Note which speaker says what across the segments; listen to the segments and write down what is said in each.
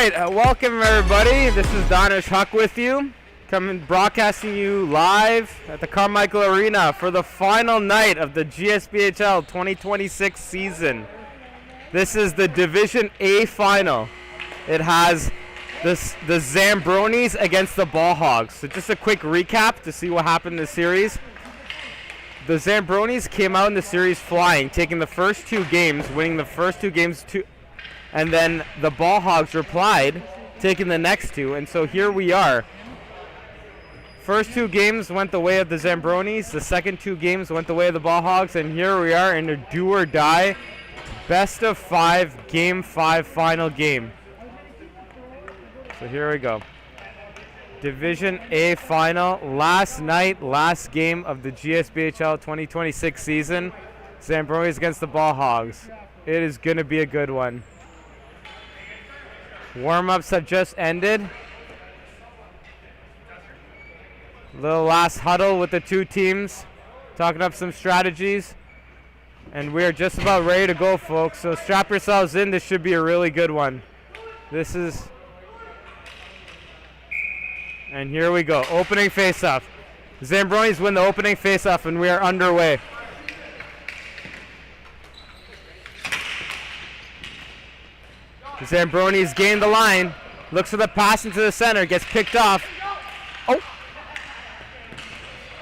Speaker 1: right, welcome everybody. This is Donish Huck with you, broadcasting you live at the Carmichael Arena for the final night of the GSBHL 2026 season. This is the Division A final. It has the Zambronis against the Ball Hogs. So just a quick recap to see what happened in the series. The Zambronis came out in the series flying, taking the first two games, winning the first two games, and then the Ball Hogs replied, taking the next two, and so here we are. First two games went the way of the Zambronis, the second two games went the way of the Ball Hogs, and here we are in a do or die, best of 5, game 5 final game. So here we go. Division A final, last night, last game of the GSBHL 2026 season. Zambronis against the Ball Hogs. It is going to be a good one. Warm-ups have just ended. Little last huddle with the two teams, talking up some strategies. And we're just about ready to go, folks. So strap yourselves in. This should be a really good one. And here we go. Opening face-off. Zambronis win the opening face-off, and we are underway. Zambronis gain the line. Looks for the pass into the center. Gets picked off. Oh!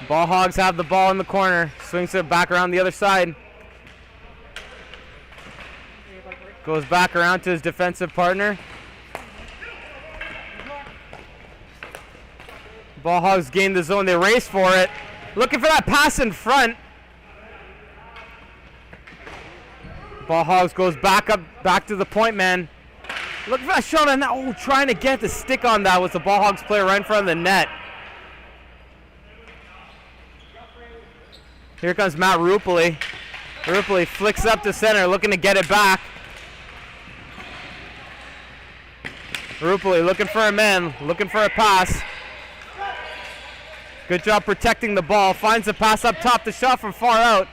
Speaker 1: Ball Hogs have the ball in the corner. Swings it back around the other side. Goes back around to his defensive partner. Ball Hogs gain the zone. They race for it. Looking for that pass in front. Ball Hogs goes back to the point man. Look for that shot on that. Oh, trying to get the stick on that was the Ball Hogs player right in front of the net. Here comes Matt Rupoli. Rupoli flicks up to center, looking to get it back. Rupoli looking for a man, looking for a pass. Good job protecting the ball. Finds the pass up top. The shot from far out.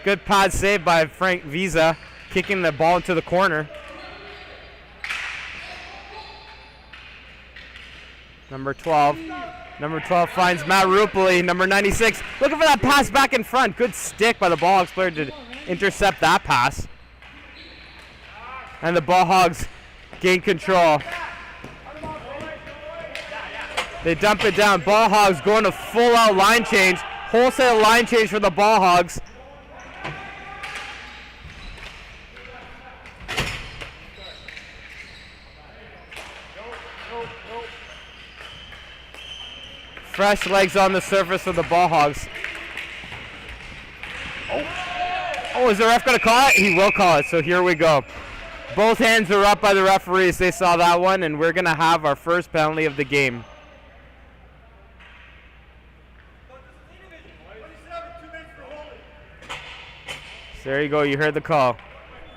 Speaker 1: Good pad save by Frank Visa, kicking the ball into the corner. Number 12. Number 12 finds Matt Rupoli. Number 96 looking for that pass back in front. Good stick by the Ball Hogs player to intercept that pass. And the Ball Hogs gain control. They dump it down. Ball Hogs going to full out line change. Wholesale line change for the Ball Hogs. Fresh legs on the surface for the Ball Hogs. Oh, is the ref going to call it? He will call it, so here we go. Both hands are up by the referees. They saw that one, and we're going to have our first penalty of the game. So there you go. You heard the call.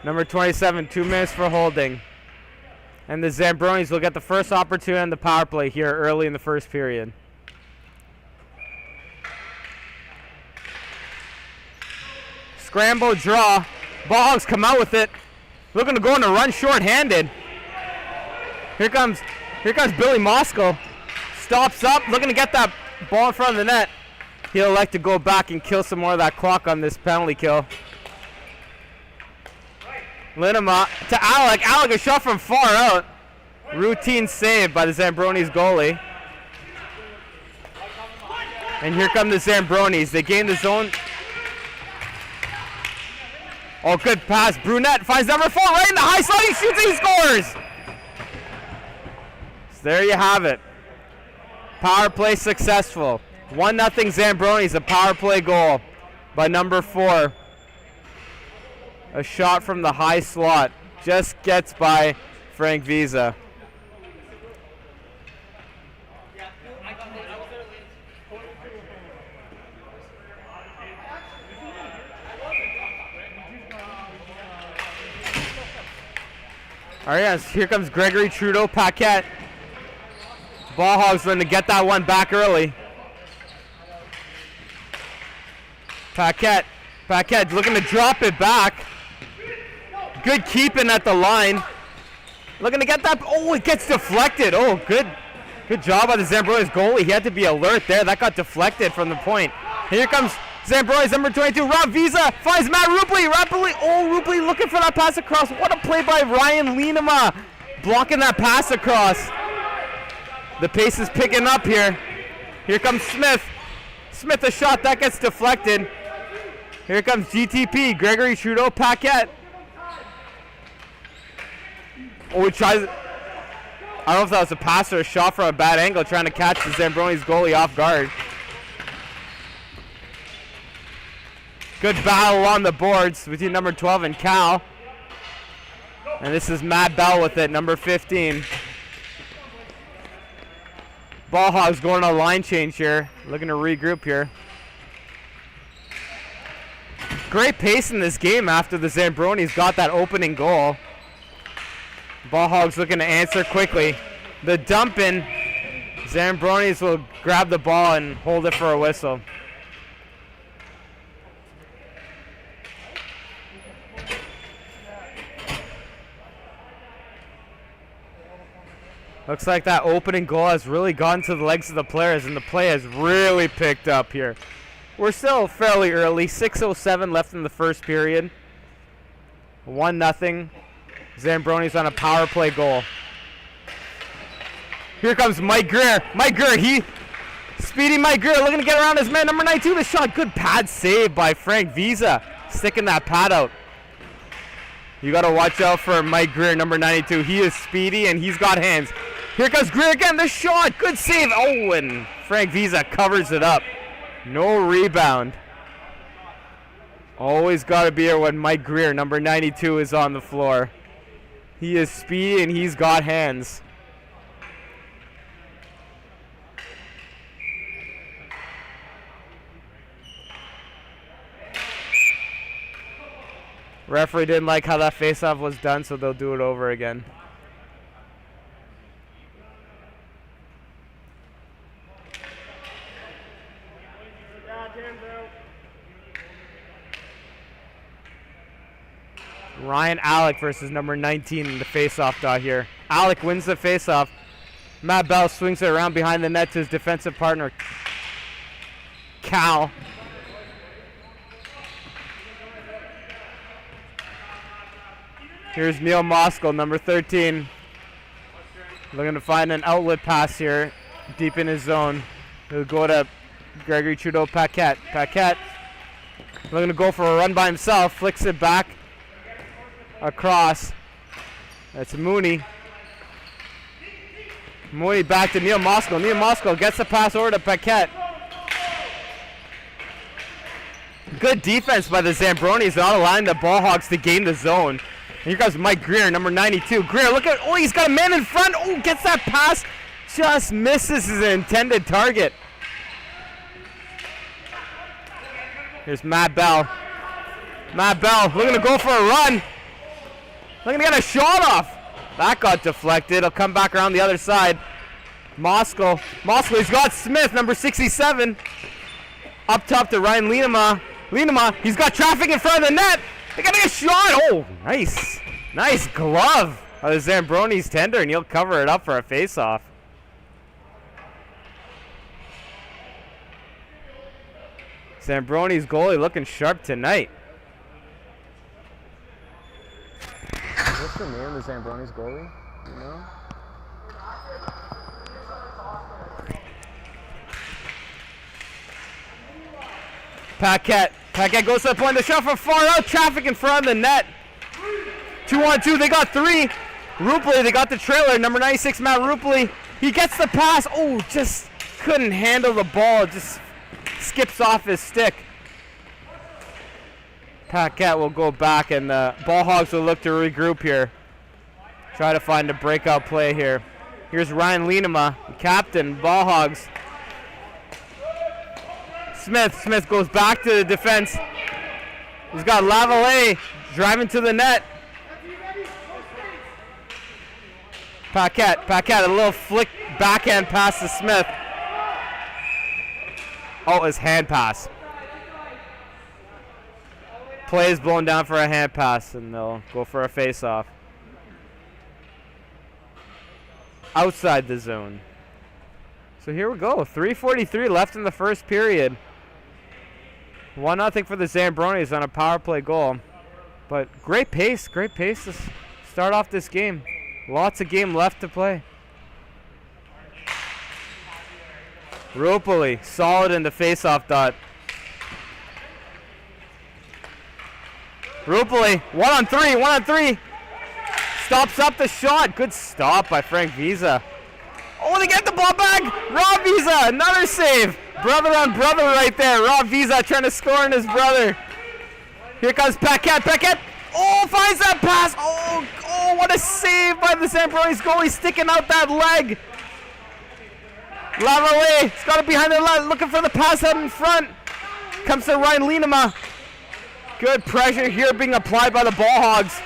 Speaker 1: Number 27, 2 minutes for holding. And the Zambronis will get the first opportunity on the power play here early in the first period. Scramble draw. Ball Hogs come out with it. Looking to go on a run short-handed. Here comes Billy Moscow. Stops up, looking to get that ball in front of the net. He'll like to go back and kill some more of that clock on this penalty kill. Linema to Alec. Alec, a shot from far out. Routine save by the Zambronis goalie. And here come the Zambronis. They gain the zone. Oh, good pass. Brunette finds number 4 right in the high slot. He shoots and he scores. So there you have it. Power play successful. 1-0 Zambronis, a power play goal by number 4. A shot from the high slot. Just gets by Frank Visa. All right, yes, here comes Gregory Trudeau Paquette. Ball Hogs going to get that one back early. Paquette looking to drop it back. Good keeping at the line. Looking to get that. Oh, it gets deflected. Oh, good job by the Zambronis goalie. He had to be alert there. That got deflected from the point. Here comes Zambronis, number 22. Rob Visa finds Matt Rupley. Rupley looking for that pass across. What a play by Ryan Lienema. Blocking that pass across. The pace is picking up here. Here comes Smith. Smith a shot. That gets deflected. Here comes GTP. Gregory Trudeau Paquette. Oh, he tries. I don't know if that was a pass or a shot from a bad angle, trying to catch the Zambronis goalie off guard. Good battle on the boards between number 12 and Cal. And this is Matt Bell with it, number 15. Ball Hogs going on a line change here, looking to regroup here. Great pace in this game after the Zambronis got that opening goal. Ball Hogs looking to answer quickly. The dump in. Zambronis will grab the ball and hold it for a whistle. Looks like that opening goal has really gone to the legs of the players, and the play has really picked up here. We're still fairly early, 6:07 left in the first period. 1-0. Zambronis on a power play goal. Here comes Mike Greer. Speedy Mike Greer looking to get around his man. Number 92, the shot. Good pad save by Frank Visa, sticking that pad out. You got to watch out for Mike Greer, number 92. He is speedy and he's got hands. Here comes Greer again, the shot. Good save. Oh, and Frank Visa covers it up. No rebound. Always got to be here when Mike Greer, number 92, is on the floor. He is speedy and he's got hands. Referee didn't like how that faceoff was done, so they'll do it over again. Ryan Alec versus number 19 in the faceoff dot here. Alec wins the faceoff. Matt Bell swings it around behind the net to his defensive partner, Cal. Here's Neil Moskal, number 13. Looking to find an outlet pass here, deep in his zone. He'll go to Gregory Trudeau Paquette. Paquette looking to go for a run by himself, flicks it back across. That's Mooney. Mooney back to Neil Moskal. Neil Moskal gets the pass over to Paquette. Good defense by the Zambronis, not allowing the Ball Hogs to gain the zone. Here comes Mike Greer, number 92. Greer, look at, oh, he's got a man in front. Oh, gets that pass. Just misses his intended target. Here's Matt Bell. Matt Bell looking to go for a run. Looking to get a shot off. That got deflected. It'll come back around the other side. Moskal. He's got Smith, number 67. Up top to Ryan Lienema. He's got traffic in front of the net. They're getting a shot. Oh, nice. Nice glove of the Zambronis tender, and he'll cover it up for a face-off. Zambronis goalie looking sharp tonight. What's the name of the Zambronis goalie? You know? Paquette goes to the point. The shot from far out. Traffic in front of the net. 2-on-2. They got 3. Rupley, they got the trailer. Number 96, Matt Rupley. He gets the pass. Oh, just couldn't handle the ball. Just skips off his stick. Paquette will go back, and the Ball Hogs will look to regroup here. Try to find a breakout play here. Here's Ryan Lienema, captain, Ball Hogs. Smith goes back to the defense. He's got Lavallee driving to the net. Paquette, a little flick backhand pass to Smith. Oh, his hand pass. Play is blown down for a hand pass, and they'll go for a face-off. outside the zone. So here we go. 3:43 left in the first period. 1-0 for the Zambronis on a power play goal. But great pace to start off this game. Lots of game left to play. Rupoli, solid in the face-off dot. Rupoli, 1-on-3. Stops up the shot. Good stop by Frank Visa. Oh, they get the ball back. Rob Visa, another save. Brother on brother right there. Rob Visa trying to score on his brother. Here comes Paquette. Oh, finds that pass. Oh, what a save by the Zambronis goalie, sticking out that leg. Lavallée, he's got it behind the leg, looking for the pass out in front. Comes to Ryan Lienema. Good pressure here being applied by the Ball Hogs.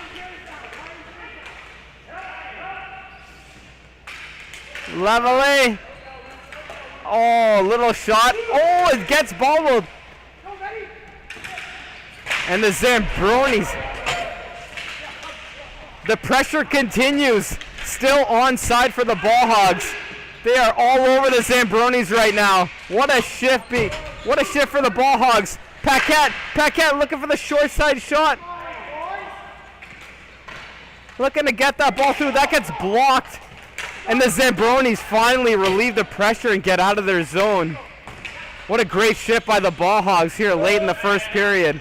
Speaker 1: Lavallée. Oh, little shot. Oh, it gets bobbled. And the Zambronis. The pressure continues. Still onside for the Ball Hogs. They are all over the Zambronis right now. What a shift for the Ball Hogs. Paquette looking for the short side shot. Looking to get that ball through. That gets blocked. And the Zambronis finally relieve the pressure and get out of their zone. What a great shift by the Ball Hogs here late in the first period.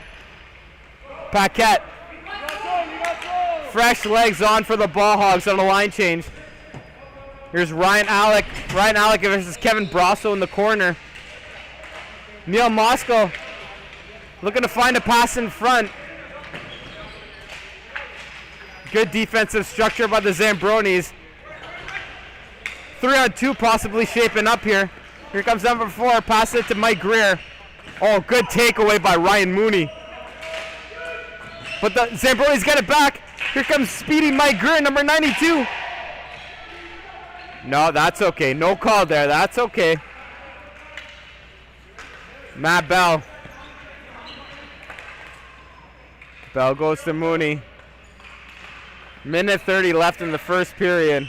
Speaker 1: Paquette. Fresh legs on for the Ball Hogs on a line change. Here's Ryan Alec. Ryan Alec versus Kevin Brasso in the corner. Neil Moscow looking to find a pass in front. Good defensive structure by the Zambronis. 3-on-2 possibly shaping up here. Here comes number 4. Pass it to Mike Greer. Oh, good takeaway by Ryan Mooney. But the Zambronis get it back. Here comes speedy Mike Greer, number 92. No, that's okay. No call there. That's okay. Matt Bell. Bell goes to Mooney. Minute 30 left in the first period.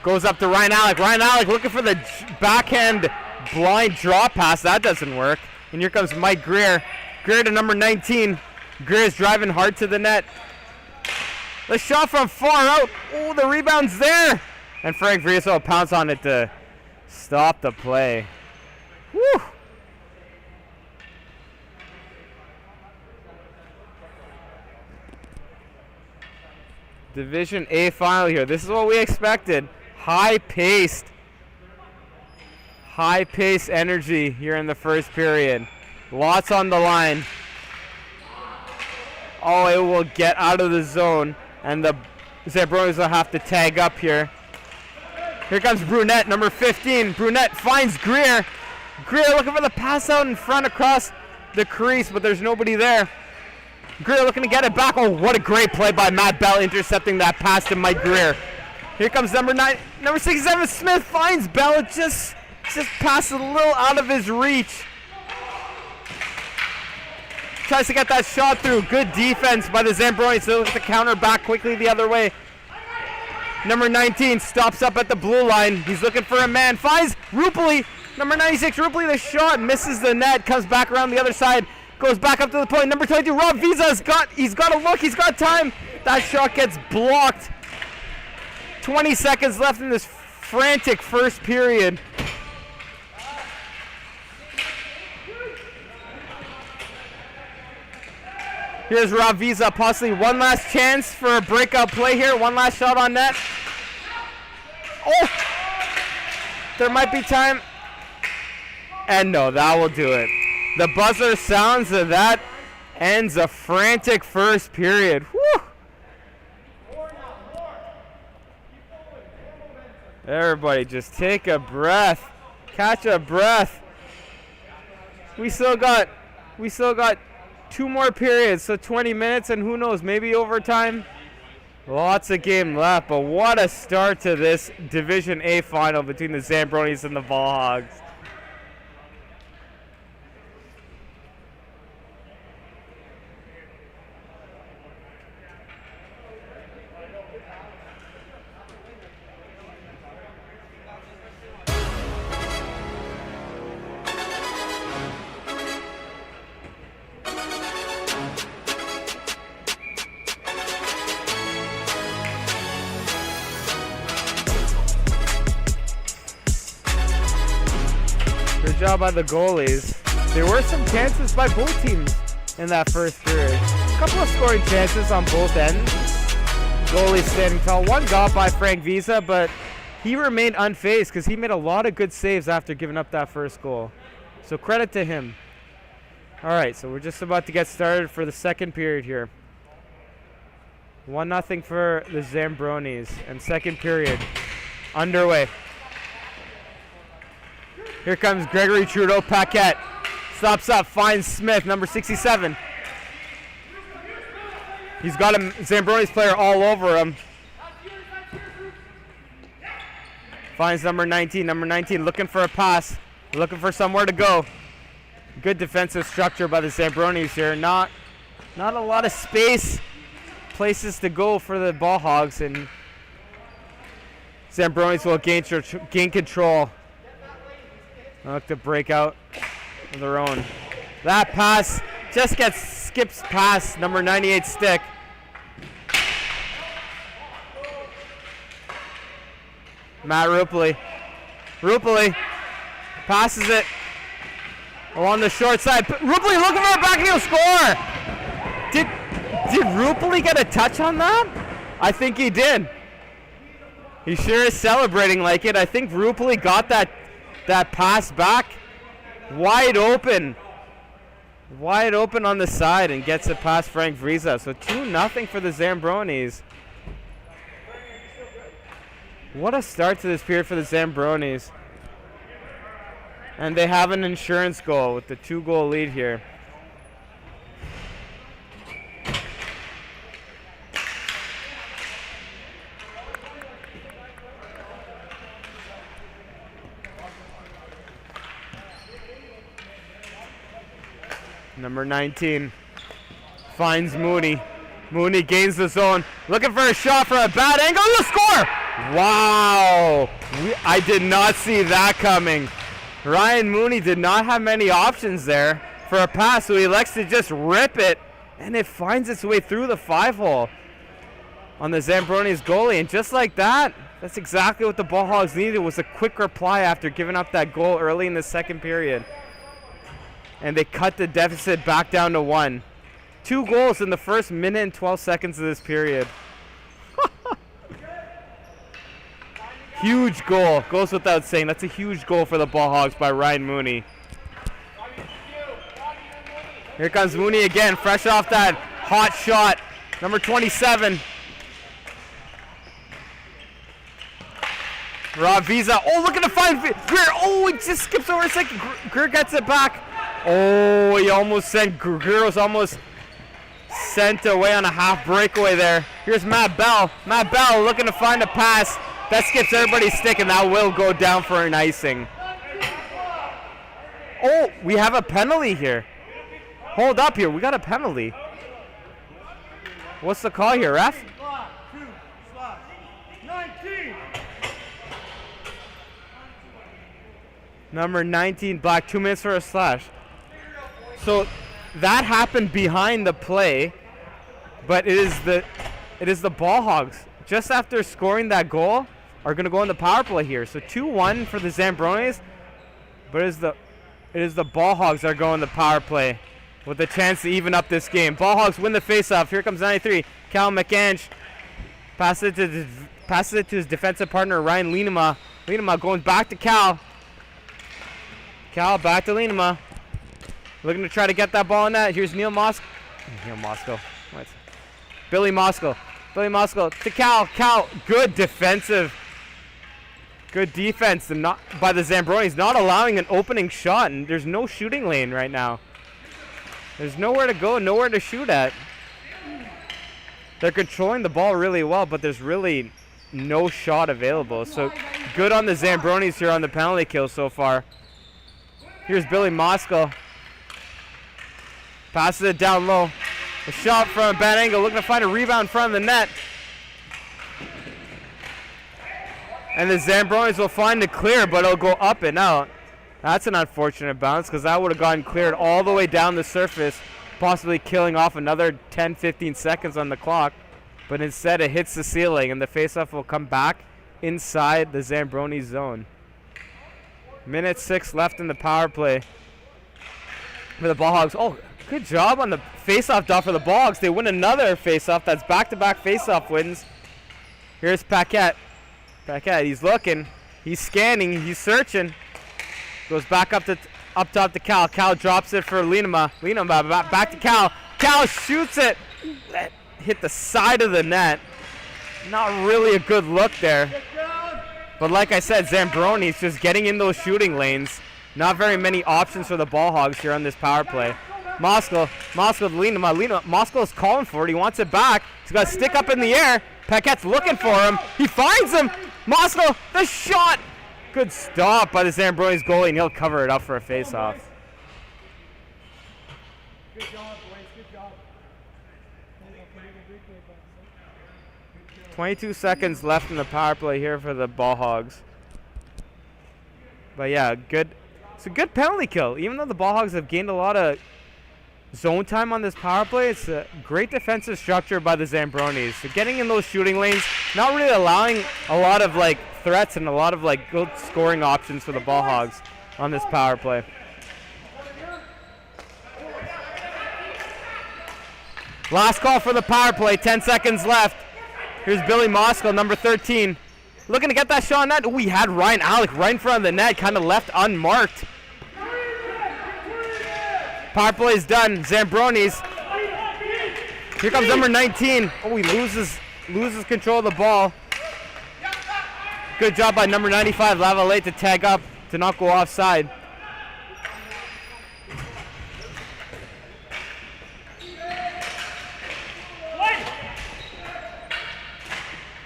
Speaker 1: Goes up to Ryan Alec. Ryan Alec looking for the backhand blind draw pass. That doesn't work. And here comes Mike Greer. Greer to number 19. Greer is driving hard to the net. The shot from far out. Oh, the rebound's there. And Frank Vriso pounds on it to stop the play. Woo! Division A final here. This is what we expected. High-paced energy here in the first period. Lots on the line. Oh, it will get out of the zone, and the Zambronis will have to tag up here. Here comes Brunette, number 15. Brunette finds Greer. Greer looking for the pass out in front across the crease, but there's nobody there. Greer looking to get it back. Oh, what a great play by Matt Bell intercepting that pass to Mike Greer. Here comes number 67. Smith finds Bell. It just passes a little out of his reach. Tries to get that shot through. Good defense by the Zambronis. They look to counter back quickly the other way. Number 19 stops up at the blue line. He's looking for a man. Finds Rupoli. Number 96, Rupoli, the shot misses the net. Comes back around the other side. Goes back up to the point. Number 22, Rob Visa he's got a look. He's got time. That shot gets blocked. 20 seconds left in this frantic first period. Here's Rob Visa, possibly one last chance for a breakout play here. One last shot on net. Oh! There might be time. And no, that will do it. The buzzer sounds, and that ends a frantic first period. Whew! Everybody just take a breath. Catch a breath. We still got 2 more periods, so 20 minutes, and who knows, maybe overtime. Lots of game left, but what a start to this Division A final between the Zambronis and the Ball Hogs. Good job by the goalies. There were some chances by both teams in that first period. A couple of scoring chances on both ends. Goalie standing tall. One got by Frank Visa, but he remained unfazed because he made a lot of good saves after giving up that first goal. So credit to him. All right, so we're just about to get started for the second period here. 1-0 for the Zambronis, and second period underway. Here comes Gregory Trudeau Paquette. Stops up, finds Smith, number 67. He's got a Zambronis player all over him. Finds number 19. Number 19 looking for a pass, looking for somewhere to go. Good defensive structure by the Zambronis here. Not a lot of space, places to go for the ball hogs, and Zambronis will gain control. Look to break out of their own. That pass just skips past number 98 stick. Matt Rupoli. Rupoli passes it along the short side. Rupoli looking for a back heel score. Did Rupoli get a touch on that? I think he did. He sure is celebrating like it. I think Rupoli got that pass back wide open on the side and gets it past Frank Vriza. So 2-0 for the Zambronis. What a start to this period for the Zambronis. And they have an insurance goal with the 2-goal lead here. Number 19 finds Mooney. Mooney gains the zone. Looking for a shot for a bad angle. He'll score! Wow! I did not see that coming. Ryan Mooney did not have many options there for a pass, so he elects to just rip it, and it finds its way through the 5-hole on the Zambronis goalie. And just like that, that's exactly what the Ball Hogs needed, was a quick reply after giving up that goal early in the second period. And they cut the deficit back down to 1. 2 goals in the first minute and 12 seconds of this period. Huge goal. Goes without saying. That's a huge goal for the Ball Hogs by Ryan Mooney. Here comes Mooney again, fresh off that hot shot. Number 27. Rob Visa. Oh, looking to find Greer. Oh, he just skips over a second. Greer gets it back. Oh, he almost sent, Greer was almost sent away on a half breakaway there. Here's Matt Bell. Matt Bell looking to find a pass. That skips everybody's stick, and that will go down for an icing. Oh, we have a penalty here. Hold up here. We got a penalty. What's the call here, ref? 19. Number 19, Black, 2 minutes for a slash. So that happened behind the play, but it is the Ball Hogs, just after scoring that goal, are going to go in the power play here. So 2-1 for the Zambronis, but it is the Ball Hogs that are going the power play with a chance to even up this game. Ball Hogs win the faceoff. Here comes 93. Cal McAnch passes it to his defensive partner, Ryan Lienema. Lienema going back to Cal. Cal back to Lienema. Looking to try to get that ball in that. Here's Billy Moscow. Billy Moscow to Cal. Cal, good defense by the Zambronis, not allowing an opening shot, and there's no shooting lane right now. There's nowhere to go, nowhere to shoot at. They're controlling the ball really well, but there's really no shot available. So good on the Zambronis here on the penalty kill so far. Here's Billy Moscow. Passes it down low. A shot from a bad angle, looking to find a rebound in front of the net. And the Zambronis will find the clear, but it'll go up and out. That's an unfortunate bounce, because that would have gotten cleared all the way down the surface, possibly killing off another 10-15 seconds on the clock. But instead it hits the ceiling, and the faceoff will come back inside the Zambronis zone. Minute 6 left in the power play for the Ball Hogs. Oh, good job on the face-off draw for the Ball Hogs. They win another face-off. That's back-to-back face-off wins. Here's Paquette. Paquette, he's looking. He's scanning. He's searching. Goes back up top to Cal. Cal drops it for Linema. Linema back to Cal. Cal shoots it. That hit the side of the net. Not really a good look there. But like I said, Zambronis just getting in those shooting lanes. Not very many options for the Ball Hogs here on this power play. Moskal to Linema. Moskal is calling for it. He wants it back. He's got a stick up in the air. Paquette's looking for him. He finds him. Moskal, the shot. Good stop by the Zambronis goalie, and he'll cover it up for a face-off. Good job, boys. Good job. 22 seconds left in the power play here for the Ball Hogs. But yeah, it's a good penalty kill. Even though the Ball Hogs have gained a lot of zone time on this power play, it's a great defensive structure by the Zambronis. So getting in those shooting lanes, not really allowing a lot of like threats and a lot of like good scoring options for the Ball Hogs on this power play. Last call for the power play, 10 seconds left. Here's Billy Moskal, number 13. Looking to get that shot on net. We had Ryan Alec right in front of the net, kind of left unmarked. Power play is done. Zambronis. Here comes number 19. Oh, he loses control of the ball. Good job by number 95, Lavallee, to tag up to not go offside.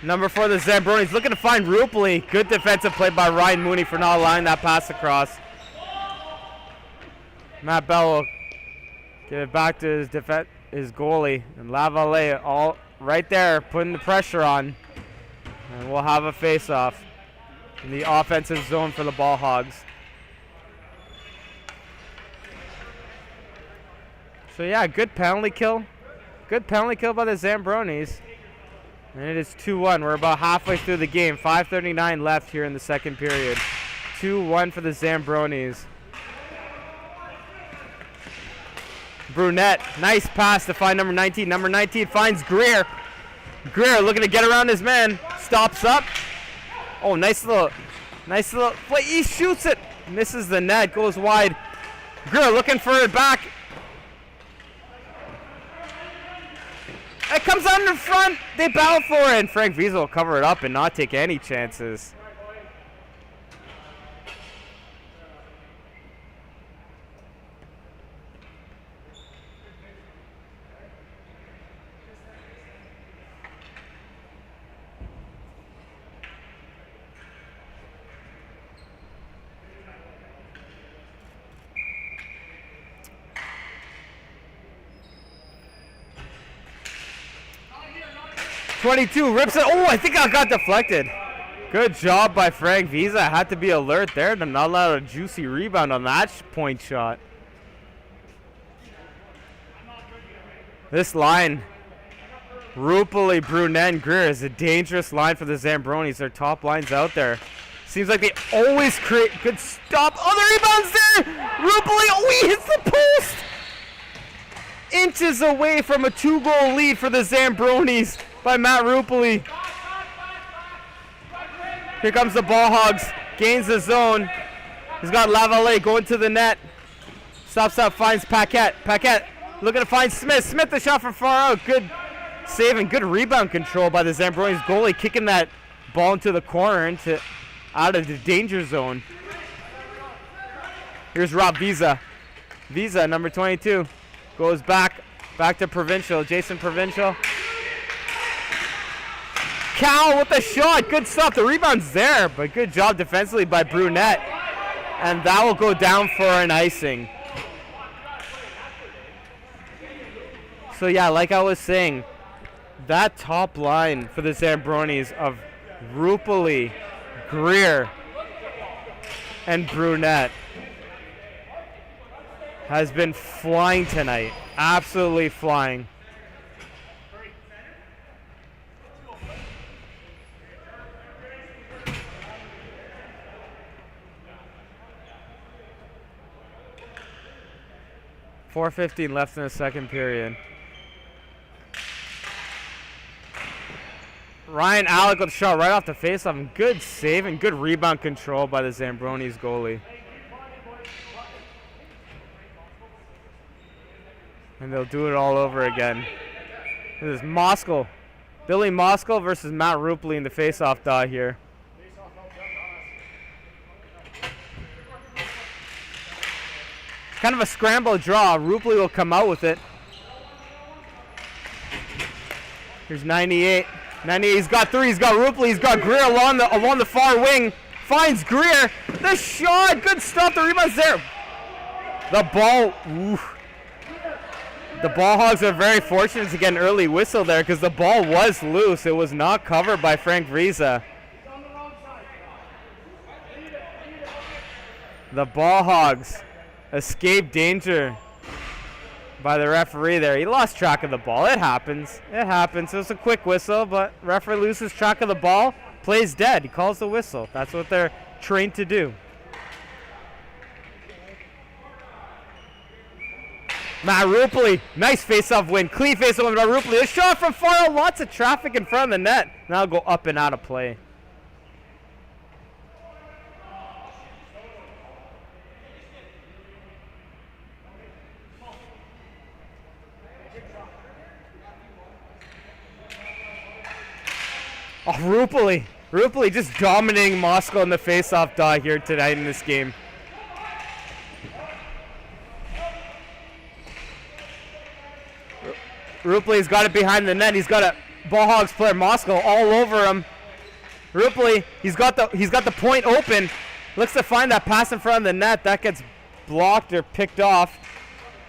Speaker 1: Number 4, the Zambronis looking to find Rupoli. Good defensive play by Ryan Mooney for not allowing that pass across. Matt Bell will give it back to his goalie. And Lavallee all right there putting the pressure on. And we'll have a face-off in the offensive zone for the Ball Hogs. So yeah, good penalty kill. Good penalty kill by the Zambronis. And it is 2-1. We're about halfway through the game. 5:39 left here in the second period. 2-1 for the Zambronis. Brunette, nice pass to find number 19. Number 19 finds Greer. Greer looking to get around his man. Stops up. Oh, nice little play. He shoots it. Misses the net. Goes wide. Greer looking for it back. It comes out in the front. They battle for it. And Frank Wiesel will cover it up and not take any chances. .22 rips it. Oh, I think I got deflected. Good job by Frank Visa. Had to be alert there to not allow a juicy rebound on that point shot. This line, Rupoli, Brunette, and Greer, is a dangerous line for the Zambronis. Their top line's out there. Seems like they always create good stop. Oh, the rebound's there. Rupoli, oh, he hits the post. Inches away from a 2-goal lead for the Zambronis by Matt Rupoli. Here comes the Ball Hogs. Gains the zone. He's got Lavallee going to the net. Stops up, finds Paquette. Paquette looking to find Smith. Smith the shot from far out. Good save and good rebound control by the Zambronis goalie, kicking that ball into the corner, out of the danger zone. Here's Rob Visa. Visa, number 22, goes back to Provincial. Jason Provincial. Cal with the shot. Good stuff. The rebound's there, but good job defensively by Brunette. And that will go down for an icing. So yeah, like I was saying, that top line for the Zambronis of Rupoli, Greer, and Brunette has been flying tonight. Absolutely flying. 4:15 left in the second period. Ryan Alec with a shot right off the faceoff. Good save and good rebound control by the Zambronis goalie. And they'll do it all over again. This is Moskal. Billy Moskal versus Matt Rupley in the faceoff dot here. Kind of a scramble draw. Rupley will come out with it. Here's 98. 98, he's got three, he's got Rupley, he's got Greer along the far wing. Finds Greer. The shot, good stop, the rebound's there. The ball, oof. The Ball Hogs are very fortunate to get an early whistle there because the ball was loose. It was not covered by Frank Visa. The Ball Hogs escaped danger by the referee there. He lost track of the ball. It happens. It happens. It was a quick whistle, but referee loses track of the ball, plays dead. He calls the whistle. That's what they're trained to do. Matt Rupley, nice face-off win. Clean face-off win by Rupley. A shot from far out. Lots of traffic in front of the net. Now go up and out of play. Oh, Rupley just dominating Moskal in the face-off dot here tonight in this game. Rupley's got it behind the net. He's got a Ball Hogs player Moskal all over him. Rupley, he's got the point open. Looks to find that pass in front of the net. That gets blocked or picked off.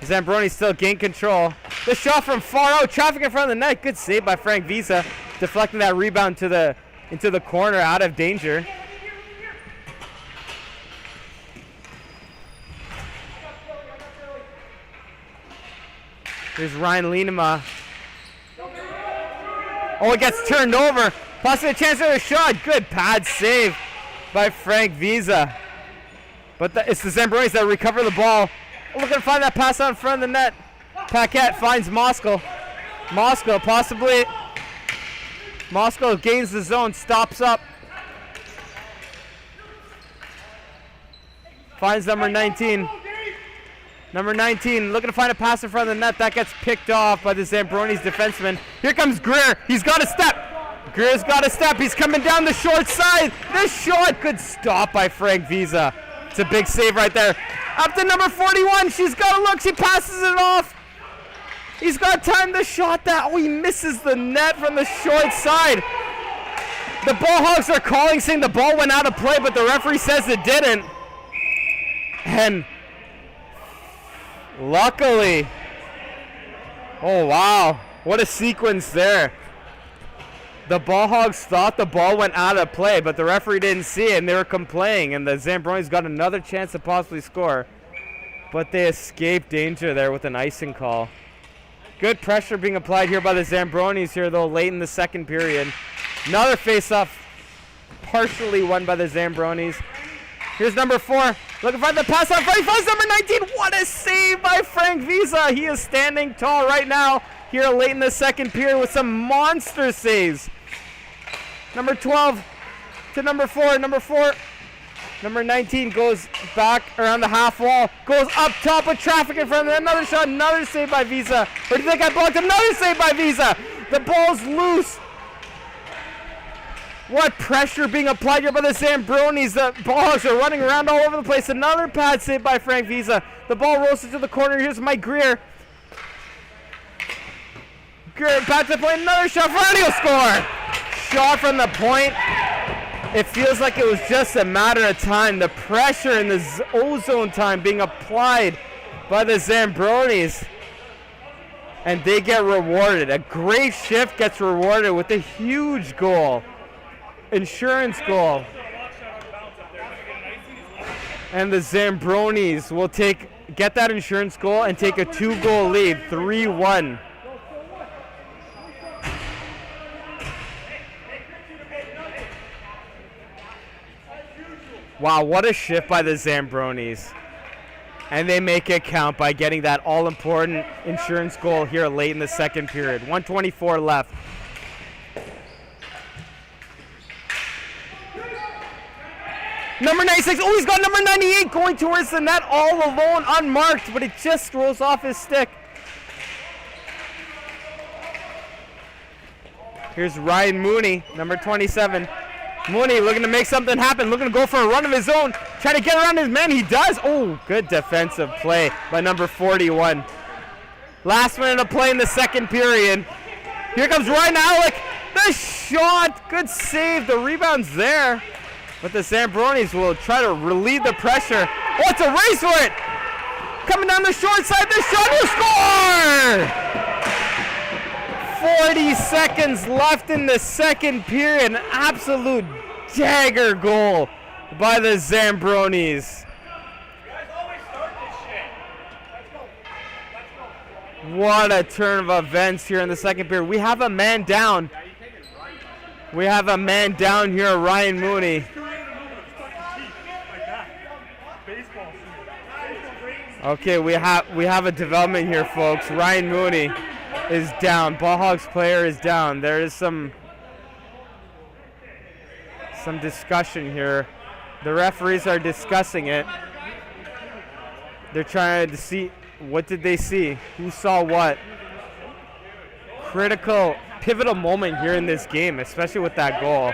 Speaker 1: Zambronis still gain control. The shot from far out, traffic in front of the net. Good save by Frank Visa, deflecting that rebound into the corner, out of danger. Here's Ryan Lienema. Oh, it gets turned over. Possibly a chance for a shot. Good pad save by Frank Visa. But it's the Zambronis that recover the ball. Oh, looking to find that pass out in front of the net. Paquette finds Moskal. Moskal gains the zone, stops up. Finds number 19. Number 19 looking to find a pass in front of the net. That gets picked off by the Zambronis defenseman. Here comes Greer. He's got a step. Greer's got a step. He's coming down the short side. This shot, good stop by Frank Visa. It's a big save right there. Up to number 41. She's got a look. She passes it off. He's got time to shot that. Oh, he misses the net from the short side. The Ball Hogs are calling, saying the ball went out of play, but the referee says it didn't. And luckily, oh wow, what a sequence there. The Ball Hogs thought the ball went out of play, but the referee didn't see it, and they were complaining, and the Zambronis got another chance to possibly score, but they escaped danger there with an icing call. Good pressure being applied here by the Zambronis here, though, late in the second period. Another face-off, partially won by the Zambronis. Here's number 4. Looking for the pass on Frank. Finds number 19. What a save by Frank Visa. He is standing tall right now here late in the second period with some monster saves. Number 12 to number 4. Number 19 goes back around the half wall. Goes up top with traffic in front of him. Another shot. Another save by Visa. Or do you think I blocked? Another save by Visa. The ball's loose. What pressure being applied here by the Zambronis. The Ball Hogs are running around all over the place. Another pad save by Frank Visa. The ball rolls into the corner. Here's Mike Greer. Greer back to play. Another shot. He'll score. Shot from the point. It feels like it was just a matter of time. The pressure and the ozone time being applied by the Zambronis. And they get rewarded. A great shift gets rewarded with a huge goal. Insurance goal. And the Zambronis will get that insurance goal and take a 2-goal lead, 3-1. Wow, what a shift by the Zambronis. And they make it count by getting that all-important insurance goal here late in the second period. 1:24 left. Number 96, oh, he's got number 98 going towards the net all alone, unmarked, but it just rolls off his stick. Here's Ryan Mooney, number 27. Mooney looking to make something happen, looking to go for a run of his own, trying to get around his man, he does. Oh, good defensive play by number 41. Last minute of play in the second period. Here comes Ryan Alec, the shot, good save, the rebound's there. But the Zambronis will try to relieve the pressure. Oh, it's a race for it! Coming down the short side, the shot will score! 40 seconds left in the second period. An absolute dagger goal by the Zambronis. What a turn of events here in the second period. We have a man down. We have a man down here, Ryan Mooney. Okay, we have a development here, folks. Ryan Mooney is down. Ball Hogs player is down. There is some discussion here. The referees are discussing it. They're trying to see, what did they see? Who saw what? Critical, pivotal moment here in this game, especially with that goal.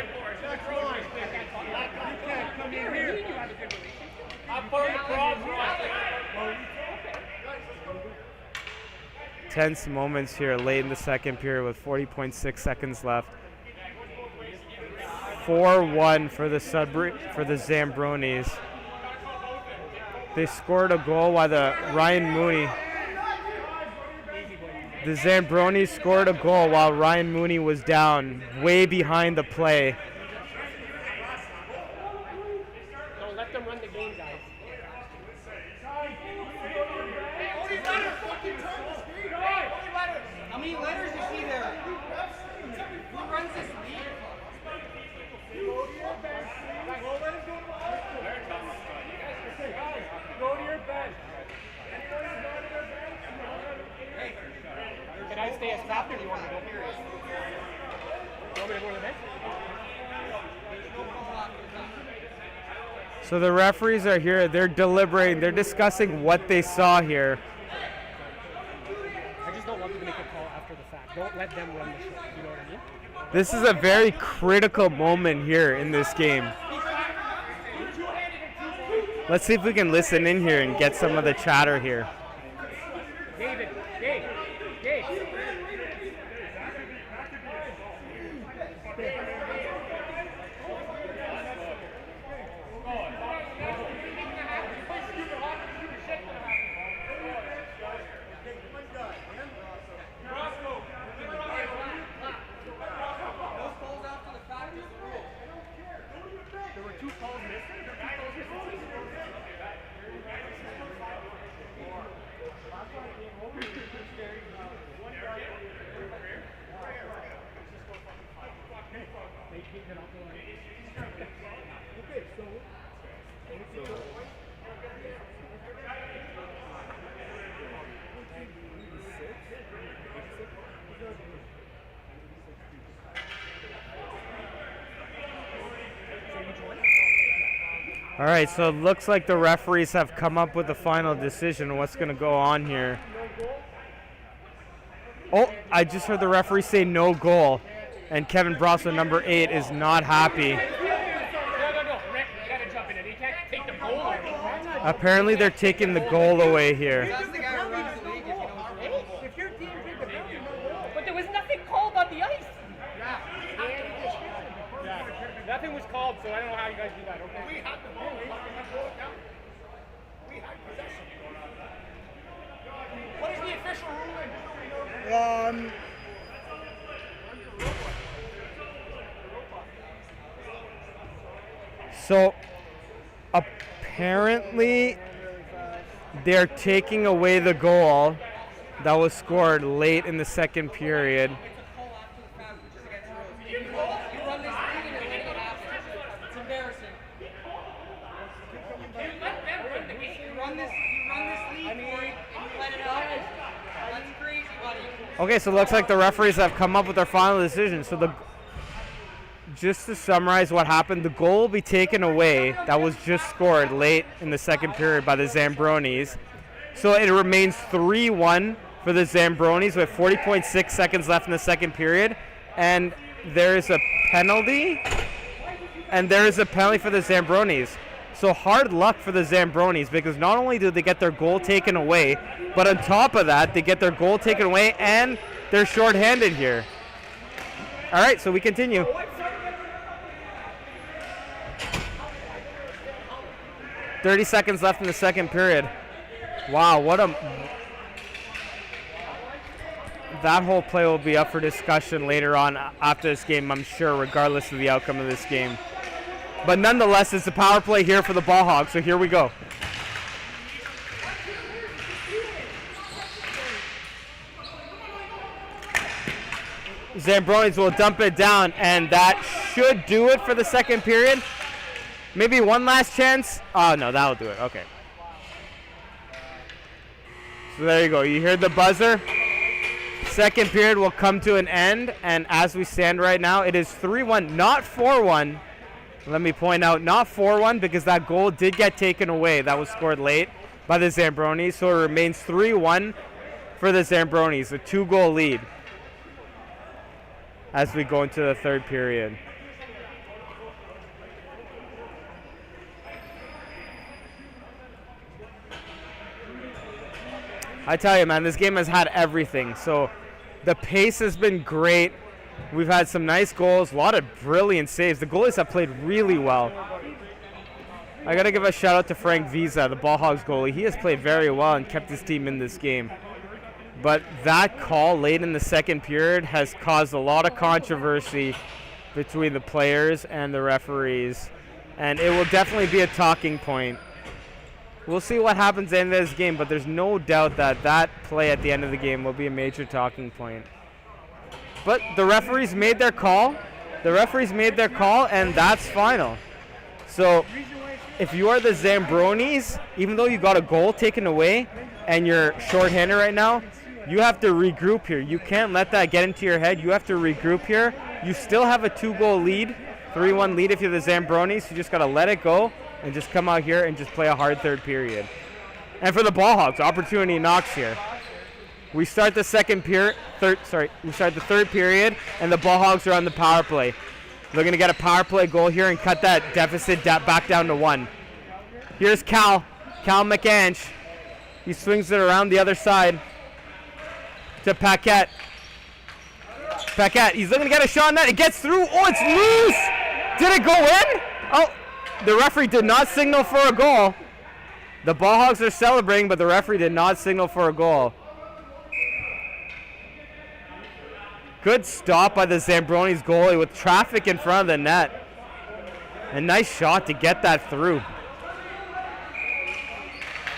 Speaker 1: Tense moments here late in the second period with 40.6 seconds left. 4-1 for the Zambronis. They scored a goal while the Zambronis scored a goal while Ryan Mooney was down, way behind the play.
Speaker 2: Don't let them run the game, guys. How many letters is he there? Who runs this league? Go to your bed. Hey, can I stay as captain or do you want to go here? You want me to go to the bench?
Speaker 1: So the referees are here. They're deliberating. They're discussing what they saw here.
Speaker 2: I just don't want them to make a call after the fact. Don't let them run the show. You know what I mean?
Speaker 1: This is a very critical moment here in this game. Let's see if we can listen in here and get some of the chatter here.
Speaker 2: David.
Speaker 1: All right, so it looks like the referees have come up with a final decision on what's going to go on here. Oh, I just heard the referee say no goal, and Kevin Brosser, number 8, is not happy.
Speaker 2: No, Rick, you gotta jump in it. You can't take the goal away.
Speaker 1: Apparently they're taking the goal away here.
Speaker 2: That's the guy who runs the league if you know if your team did the penalty, but there was nothing called on the ice. Nothing was called, so I don't know how you guys do that. Okay. We had the ball. We had possession. What is the official ruling?
Speaker 1: So apparently they're taking away the goal that was scored late in the second period. Okay, so it looks like the referees have come up with their final decision. So just to summarize what happened, the goal will be taken away that was just scored late in the second period by the Zambronis. So it remains 3-1 for the Zambronis with 40.6 seconds left in the second period. And there is a penalty. And there is a penalty for the Zambronis. So hard luck for the Zambronis, because not only do they get their goal taken away, but on top of that, they get their goal taken away and they're shorthanded here. All right, so we continue. "30 seconds left in the second period." Wow, that whole play will be up for discussion later on after this game, I'm sure, regardless of the outcome of this game. But nonetheless, it's a power play here for the Ball Hogs, so here we go. Zambronis will dump it down, and that should do it for the second period. Maybe one last chance. Oh, no, that'll do it. Okay. So there you go. You heard the buzzer. Second period will come to an end, and as we stand right now, it is 3-1, not 4-1. Let me point out, not 4-1, because that goal did get taken away. That was scored late by the Zambronis, so it remains 3-1 for the Zambronis, a 2-goal lead as we go into the third period. I tell you, man, this game has had everything. So the pace has been great. We've had some nice goals, a lot of brilliant saves. The goalies have played really well. I got to give a shout out to Frank Visa, the Ball Hogs goalie. He has played very well and kept his team in this game. But that call late in the second period has caused a lot of controversy between the players and the referees. And it will definitely be a talking point. We'll see what happens in this game, but there's no doubt that that play at the end of the game will be a major talking point. But the referees made their call. The referees made their call, and that's final. So if you are the Zambronis, even though you got a goal taken away and you're shorthanded right now, you have to regroup here. You can't let that get into your head. You have to regroup here. You still have a 2-goal lead, 3-1 lead if you're the Zambronis. You just got to let it go and just come out here and just play a hard third period. And for the Ball Hogs, opportunity knocks here. We start the third period, and the Ball Hogs are on the power play. They're going to get a power play goal here and cut that deficit back down to 1. Here's Cal McAnch. He swings it around the other side to Paquette. He's looking to get a shot on that. It gets through. Oh, it's loose. Did it go in? Oh, the referee did not signal for a goal. The Ball Hogs are celebrating, but the referee did not signal for a goal. Good stop by the Zambronis goalie with traffic in front of the net. A nice shot to get that through.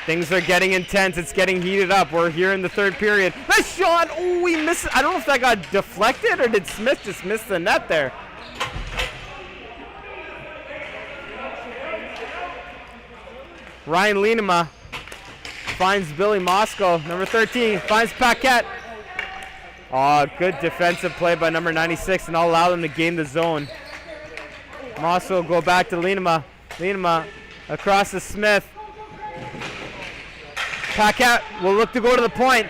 Speaker 1: Things are getting intense. It's getting heated up. We're here in the third period. Nice shot. Oh, we missed it. I don't know if that got deflected or did Smith just miss the net there. Ryan Lienema finds Billy Moscow. Number 13 finds Paquette. Oh, good defensive play by number 96, and I'll allow them to gain the zone. Moscow will go back to Lienema. Lienema across to Smith. Paquette will look to go to the point.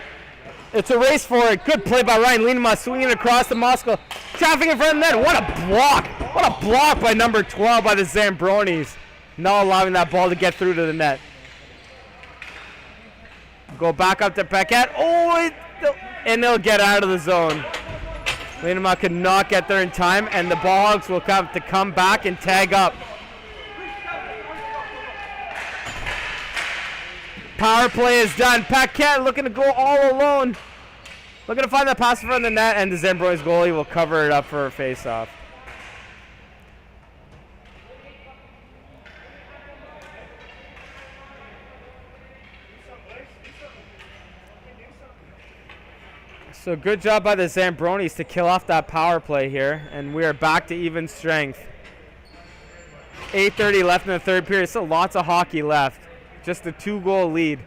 Speaker 1: It's a race for it. Good play by Ryan Lienema, swinging across to Moscow. Traffic in front of the net. What a block. What a block by number 12 by the Zambronis. Not allowing that ball to get through to the net. Go back up to Paquette. Oh, and they'll get out of the zone. Lienema could not get there in time, and the Ball Hogs will have to come back and tag up. Power play is done. Paquette looking to go all alone. Looking to find that pass in front of the net, and the Zambronis goalie will cover it up for a face-off. So good job by the Zambronis to kill off that power play here, and we are back to even strength. 8:30 left in the third period. Still lots of hockey left. Just a 2-goal lead.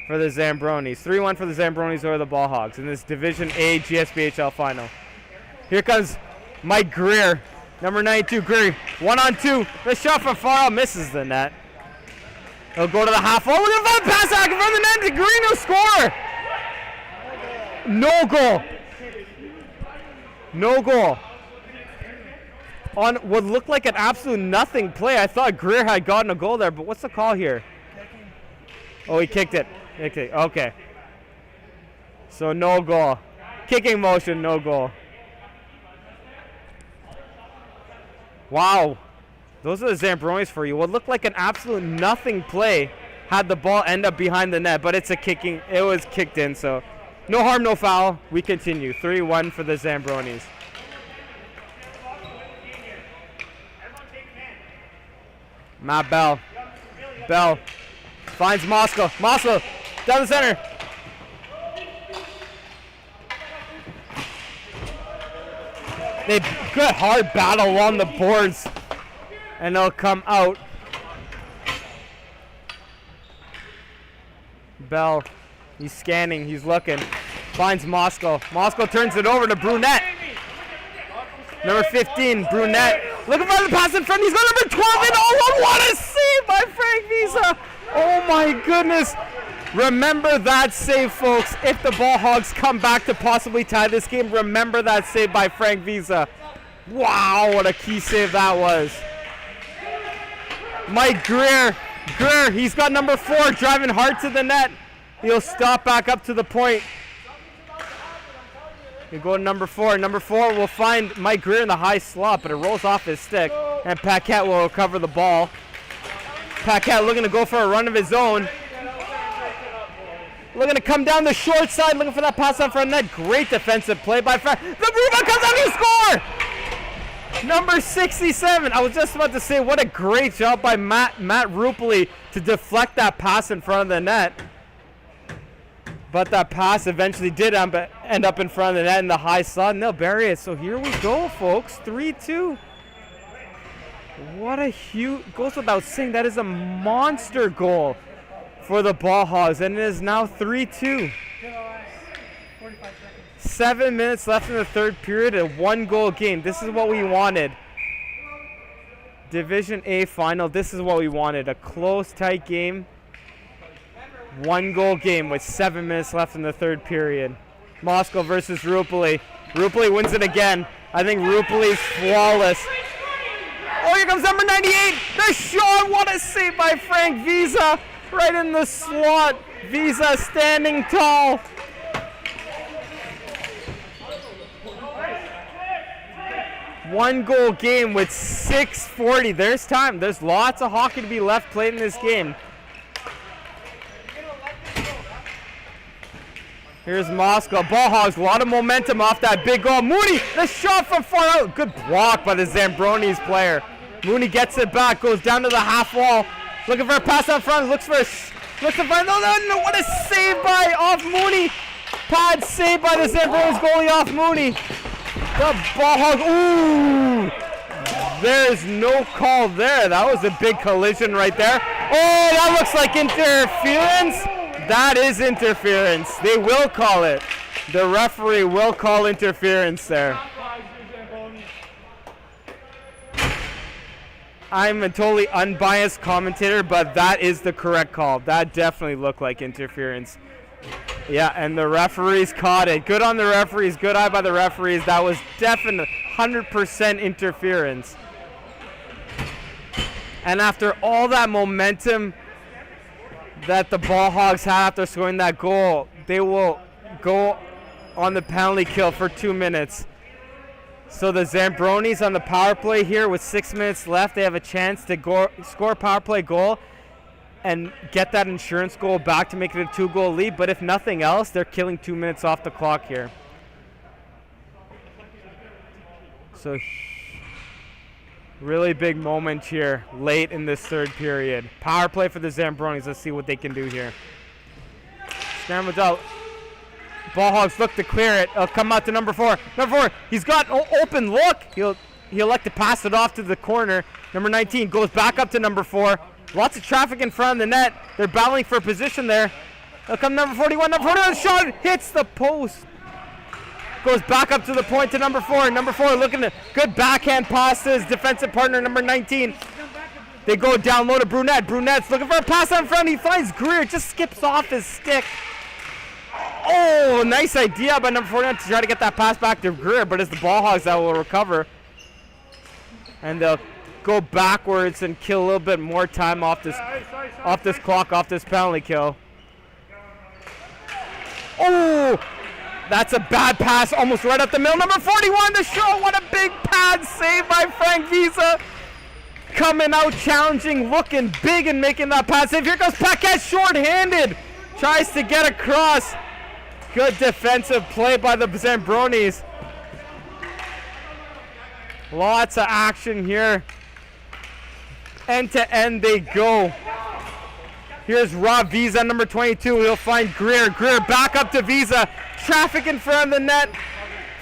Speaker 1: for the Zambronis. 3-1 for the Zambronis over the Ball Hogs in this Division A GSBHL final. Here comes Mike Greer, number 92, Greer. 1-on-2. The shot from far out misses the net. He'll go to the half wall. Look at the pass out from the net. Greer will score. No goal. No goal. On what looked like an absolute nothing play. I thought Greer had gotten a goal there, but what's the call here? Oh, he kicked it. Okay. So no goal. Kicking motion, no goal. Wow. Those are the Zambronis for you. What looked like an absolute nothing play had the ball end up behind the net, but it was kicked in, so no harm, no foul. We continue. 3-1 for the Zambronis. Matt Bell. Bell finds Moscow. Moscow down the center. They good hard battle along the boards, and they'll come out. Bell, he's scanning, he's looking, finds Moscow. Moscow turns it over to Brunette. Number 15, Brunette. Looking for the pass in front. He's got number 12 in. Oh, what a save by Frank Visa. Oh, my goodness. Remember that save, folks. If the Ball Hogs come back to possibly tie this game, remember that save by Frank Visa. Wow, what a key save that was. Mike Greer. Greer, he's got number 4 driving hard to the net. He'll stop back up to the point. We go to number 4. Number 4 will find Mike Greer in the high slot, but it rolls off his stick, and Paquette will recover the ball. Paquette looking to go for a run of his own. Looking to come down the short side, looking for that pass on front net. Great defensive play by Frank. The rebound comes out, he score! Number 67. I was just about to say, what a great job by Matt Rupoli to deflect that pass in front of the net. But that pass eventually did end up in front of the net in the high slot, and they'll bury it. So here we go, folks. 3-2. What a huge, goes without saying, that is a monster goal for the Ball Hogs, and it is now 3-2. 7 minutes left in the third period, a 1-goal game. This is what we wanted. Division A final, this is what we wanted. A close, tight game. 1-goal game with 7 minutes left in the third period. Moscow versus Rupoli. Rupoli wins it again. I think Rupoli's flawless. Oh, here comes number 98. The shot. What a save by Frank Visa. Right in the slot. Visa standing tall. One-goal game with 6:40. There's time. There's lots of hockey to be left played in this game. Here's Moscow. Ball Hogs, a lot of momentum off that big goal. Mooney, the shot from far out. Good block by the Zambronis player. Mooney gets it back, goes down to the half wall. Looking for a pass out front, looks for no, what a save by off Mooney. Pad save by the Zambronis goalie off Mooney. The Ball Hogs, ooh. There's no call there. That was a big collision right there. Oh, that looks like interference. That is interference. They will call it. The referee will call interference there. I'm a totally unbiased commentator, but that is the correct call. That definitely looked like interference. Yeah, and the referees caught it. Good on the referees. Good eye by the referees. That was definitely 100% interference. And after all that momentum that the Ball Hogs had after scoring that goal, they will go on the penalty kill for 2 minutes. So the Zambronis on the power play here with 6 minutes left, they have a chance to score a power play goal and get that insurance goal back to make it a 2-goal lead. But if nothing else, they're killing 2 minutes off the clock here. So really big moment here late in this third period. Power play for the Zambronis. Let's see what they can do here. Scrambles out. Ball Hogs look to clear it. It'll come out to number 4. Number 4, he's got open look. He'll like to pass it off to the corner. Number 19 goes back up to number 4. Lots of traffic in front of the net. They're battling for position there. He'll come number 41. Number 41 shot hits the post. Goes back up to the point to number 4. Number 4 looking at good backhand pass to his defensive partner, number 19. They go down low to Brunette. Brunette's looking for a pass out in front. He finds Greer. Just skips off his stick. Oh, nice idea by number 49 to try to get that pass back to Greer, but it's the Ball Hogs that will recover. And they'll go backwards and kill a little bit more time off this clock, off this penalty kill. Oh, that's a bad pass, almost right up the middle. Number 41 to show. What a big pad save by Frank Visa. Coming out challenging, looking big and making that pass save. Here goes Paquette short-handed. Tries to get across. Good defensive play by the Zambronis. Lots of action here. End to end they go. Here's Rob Visa, number 22. He'll find Greer. Greer back up to Visa. Traffic in front of the net.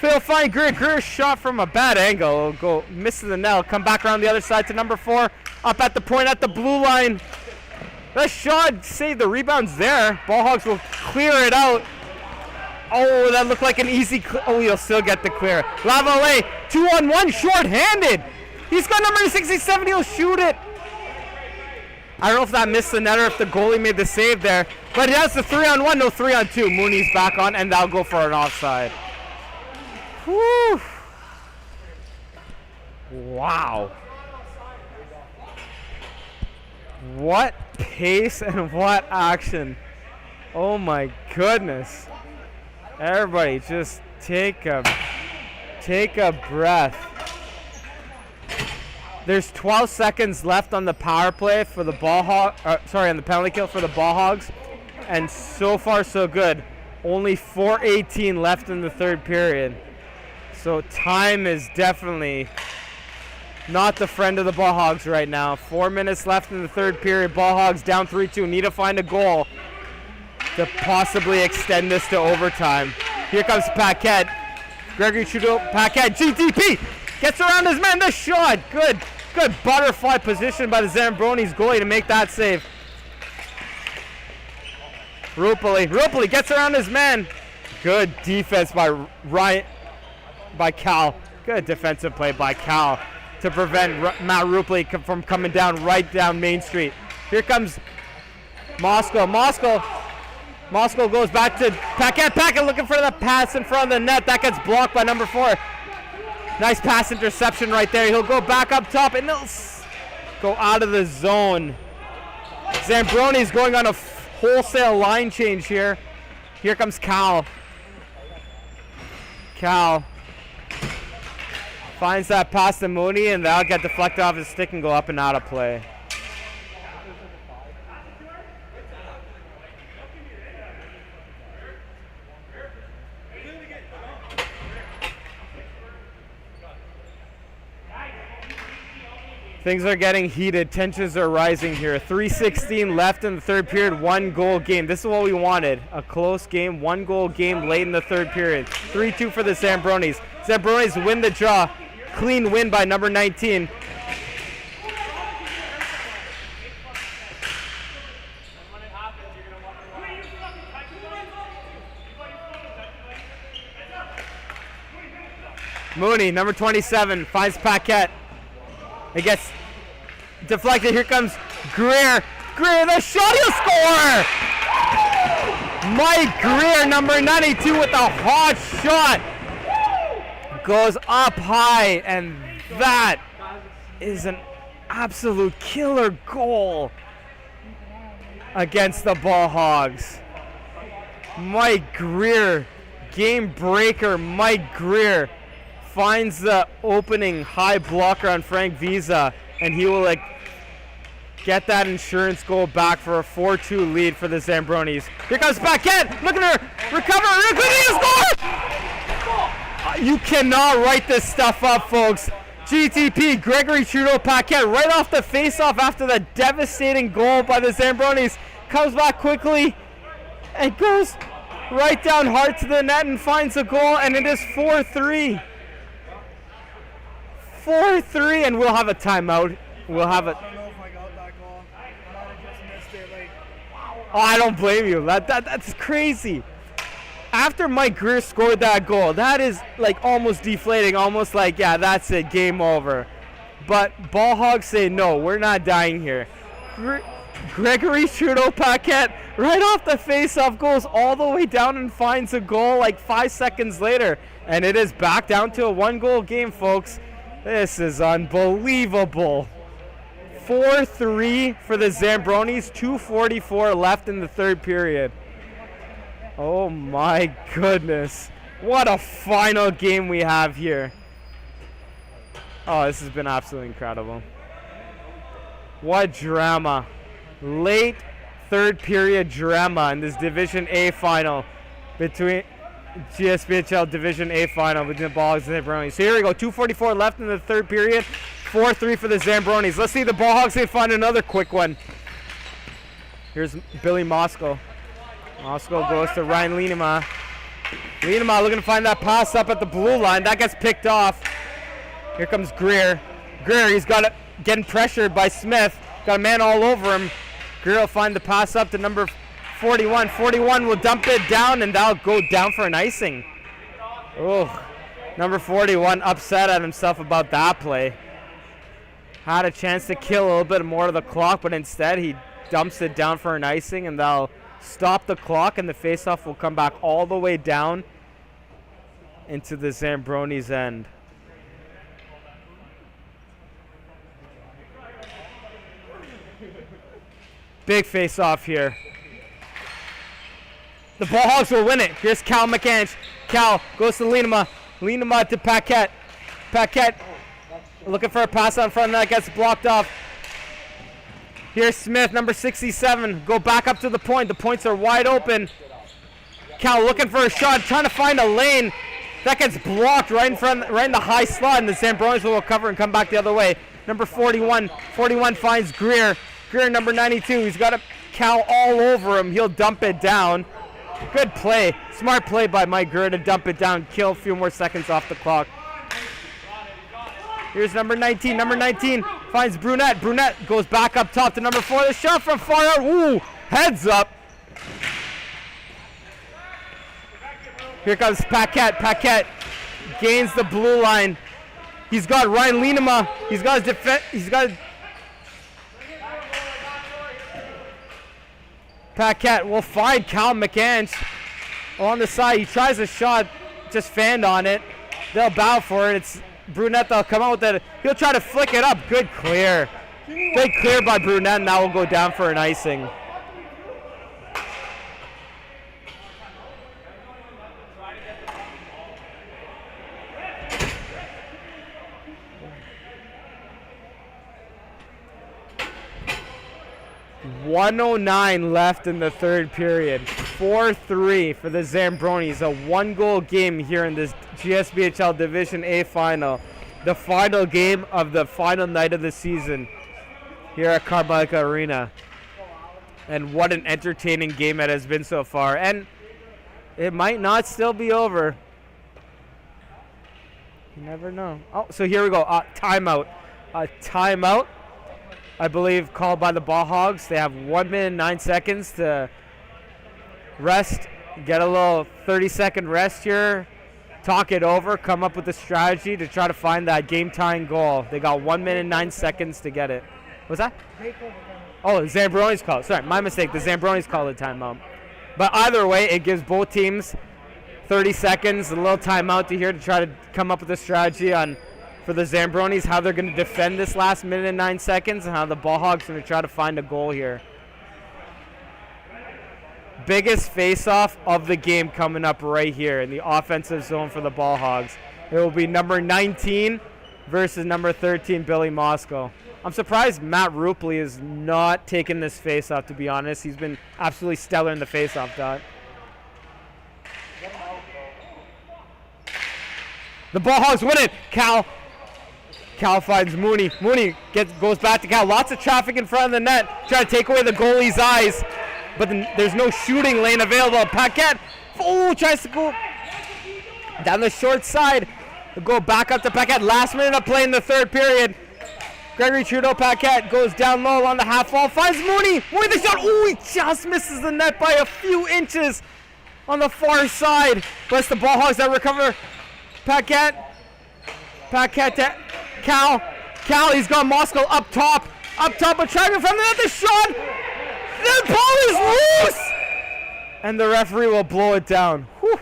Speaker 1: He'll find Greer. Greer shot from a bad angle. He'll go missing the net. Come back around the other side to number 4. Up at the point at the blue line. The shot saved. The rebound's there. Ball Hogs will clear it out. Oh, that looked like an easy oh, he'll still get the clear. Lavallee, 2-on-1, short-handed. He's got number 67. He'll shoot it. I don't know if that missed the net or if the goalie made the save there. But he has the 3-on-1, no 3-on-2. Mooney's back on, and that'll go for an offside. Whew. Wow. What pace and what action. Oh my goodness. Everybody just take a breath. There's 12 seconds left on the power play for the on the penalty kill for the Ball Hogs. And so far so good. Only 4:18 left in the third period. So time is definitely not the friend of the Ball Hogs right now. 4 minutes left in the third period. Ball Hogs down 3-2. Need to find a goal to possibly extend this to overtime. Here comes Paquette. Gregory Trudeau, Paquette, GTP! Gets around his man, the shot! Good butterfly position by the Zambronis goalie to make that save. Rupoli gets around his man. Good defense by Cal. Good defensive play by Cal to prevent Matt Rupoli from coming down right down Main Street. Here comes Moscow goes back to Paquette. Paquette looking for the pass in front of the net. That gets blocked by number 4. Nice pass interception right there. He'll go back up top and he'll go out of the zone. Zambronis going on a wholesale line change here. Here comes Cal. Cal finds that pass to Mooney, and that'll get deflected off his stick and go up and out of play. Things are getting heated. Tensions are rising here. 3:16 left in the third period. 1-goal game. This is what we wanted. A close game. 1-goal game late in the third period. 3-2 for the Zambronis. Zambronis win the draw. Clean win by number 19. Mooney, number 27, finds Paquette. It gets deflected. Here comes Greer. Greer, the shot, he'll score! Mike Greer, number 92, with a hot shot. Goes up high, and that is an absolute killer goal against the Ball Hogs. Mike Greer, game breaker. Mike Greer finds the opening high blocker on Frank Visa, and he will get that insurance goal back for a 4-2 lead for the Zambronis. Here comes Paquette. Look at her recover. You cannot write this stuff up, folks. GTP, Gregory Trudeau Paquette, right off the face-off after the devastating goal by the Zambronis, comes back quickly and goes right down hard to the net and finds a goal, and it is 4-3. 4-3, and we'll have a timeout. We'll have it.
Speaker 3: I don't know if I got that goal. I might have just missed it.
Speaker 1: Oh, I don't blame you. That's crazy. After Mike Greer scored that goal, that is like almost deflating, almost like, yeah, that's it, game over. But Ball Hogs say, no, we're not dying here. Gregory Trudeau-Paquette, right off the face-off, goes all the way down and finds a goal like 5 seconds later. And it is back down to a one-goal game, folks. This is unbelievable. 4-3 for the Zambronis, 2:44 left in the third period. Oh my goodness. What a final game we have here. Oh, this has been absolutely incredible. What drama. Late third period drama in this Division A final between GSBHL Division A final between the Ball Hogs and the Zambronis. So here we go, 2:44 left in the third period. 4-3 for the Zambronis. Let's see the Ball Hogs can find another quick one. Here's Billy Moscow. Moscow goes to Ryan Lienema. Lienema looking to find that pass up at the blue line. That gets picked off. Here comes Greer. Greer, he's got it, getting pressured by Smith. Got a man all over him. Greer will find the pass up to number 41. 41 will dump it down, and that'll go down for an icing. Oh, number 41 upset at himself about that play. Had a chance to kill a little bit more of the clock, but instead he dumps it down for an icing, and they'll stop the clock, and the faceoff will come back all the way down into the Zambronis' end. Big face-off here. The Ball Hogs will win it. Here's Cal McCanch. Cal goes to Lienema. Lienema to Paquette. Paquette looking for a pass on front, and that gets blocked off. Here's Smith, number 67. Go back up to the point. The points are wide open. Cal looking for a shot, trying to find a lane. That gets blocked right in front, right in the high slot, and the Zambronis will recover and come back the other way. Number 41. 41 finds Greer. Greer, number 92. He's got a Cal all over him. He'll dump it down. Good play. Smart play by Mike Greer to dump it down, kill a few more seconds off the clock. Here's number 19. Number 19 finds Brunette. Brunette goes back up top to number 4. The shot from far out. Ooh, heads up. Here comes Paquette. Paquette gains the blue line. He's got Ryan Lienema. He's got his defense. He's got Paquette will find Cal McCanch on the side. He tries a shot, just fanned on it. They'll bow for it. It's Brunette, they'll come out with it. He'll try to flick it up. Good clear. Good clear by Brunette, and that will go down for an icing. .109 left in the third period. 4-3 for the Zambronis. A one-goal game here in this GSBHL Division A final. The final game of the final night of the season here at Carmichael Arena. And what an entertaining game it has been so far. And it might not still be over. You never know. Oh, so here we go. Timeout. Timeout, I believe, called by the Ball Hogs. They have 1 minute and 9 seconds to rest, get a little 30-second rest here, talk it over, come up with a strategy to try to find that game-tying goal. They got 1 minute and 9 seconds to get it. What's that? Oh, the Zambronis called. Sorry, my mistake. The Zambronis called a timeout. But either way, it gives both teams 30 seconds, a little timeout to here to try to come up with a strategy on, for the Zambronis, how they're going to defend this last minute and 9 seconds, and how the Ball Hogs are going to try to find a goal here. Biggest face-off of the game coming up right here in the offensive zone for the Ball Hogs. It will be number 19 versus number 13, Billy Moscow. I'm surprised Matt Rupley is not taking this face-off, to be honest. He's been absolutely stellar in the face-off, Dot. The Ball Hogs win it. Cal finds Mooney. Mooney goes back to Cal. Lots of traffic in front of the net. Trying to take away the goalie's eyes. But there's no shooting lane available. Paquette, tries to go down the short side. They'll go back up to Paquette. Last minute of play in the third period. Gregory Trudeau-Paquette goes down low on the half wall, finds Mooney. Mooney the shot. Oh, he just misses the net by a few inches on the far side. But it's the Ball Hogs that recover. Paquette to Cal. He's got Moscow up top, but trying from the net. The shot. The ball is loose, and the referee will blow it down. Whew.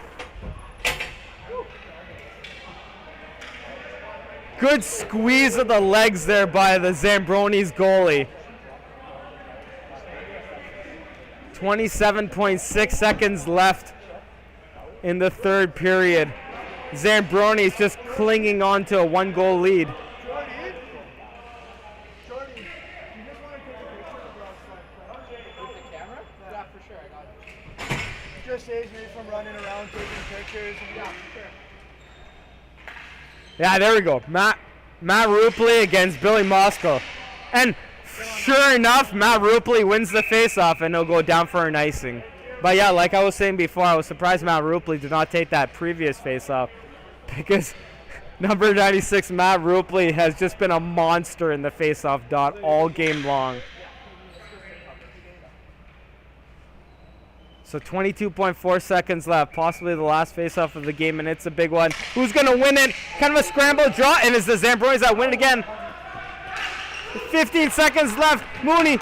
Speaker 1: Good squeeze of the legs there by the Zambronis goalie. 27.6 seconds left in the third period. Zambronis just clinging on to a 1-goal lead.
Speaker 2: Just saves me from running around taking pictures. Yeah, for sure.
Speaker 1: Yeah, there we go. Matt Rupley against Billy Moscow. And sure enough, Matt Rupley wins the faceoff and he'll go down for an icing. But yeah, like I was saying before, I was surprised Matt Rupley did not take that previous faceoff because number 96, Matt Rupley, has just been a monster in the faceoff dot all game long. So 22.4 seconds left, possibly the last faceoff of the game, and it's a big one. Who's going to win it? Kind of a scramble draw, and it's the Zambronis that win it again. 15 seconds left. Mooney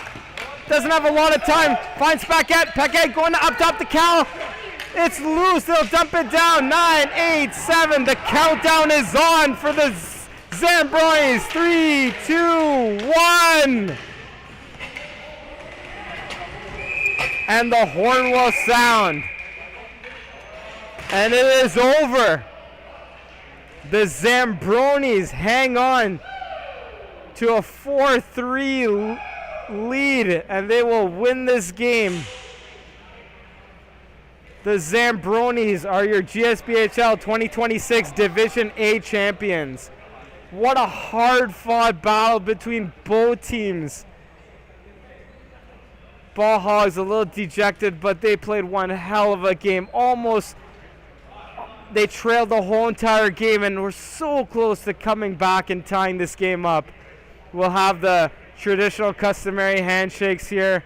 Speaker 1: doesn't have a lot of time. Finds Paquette. Paquette going up top to Cal. It's loose. They'll dump it down. 9, 8, 7. The countdown is on for the Zambronis. 3, 2, 1. And the horn will sound. And it is over. The Zambronis hang on to a 4-3 lead, and they will win this game. The Zambronis are your GSBHL 2026 Division A champions. What a hard-fought battle between both teams. Ball Hogs a little dejected, but they played one hell of a game. Almost, they trailed the whole entire game and were so close to coming back and tying this game up. We'll have the traditional customary handshakes here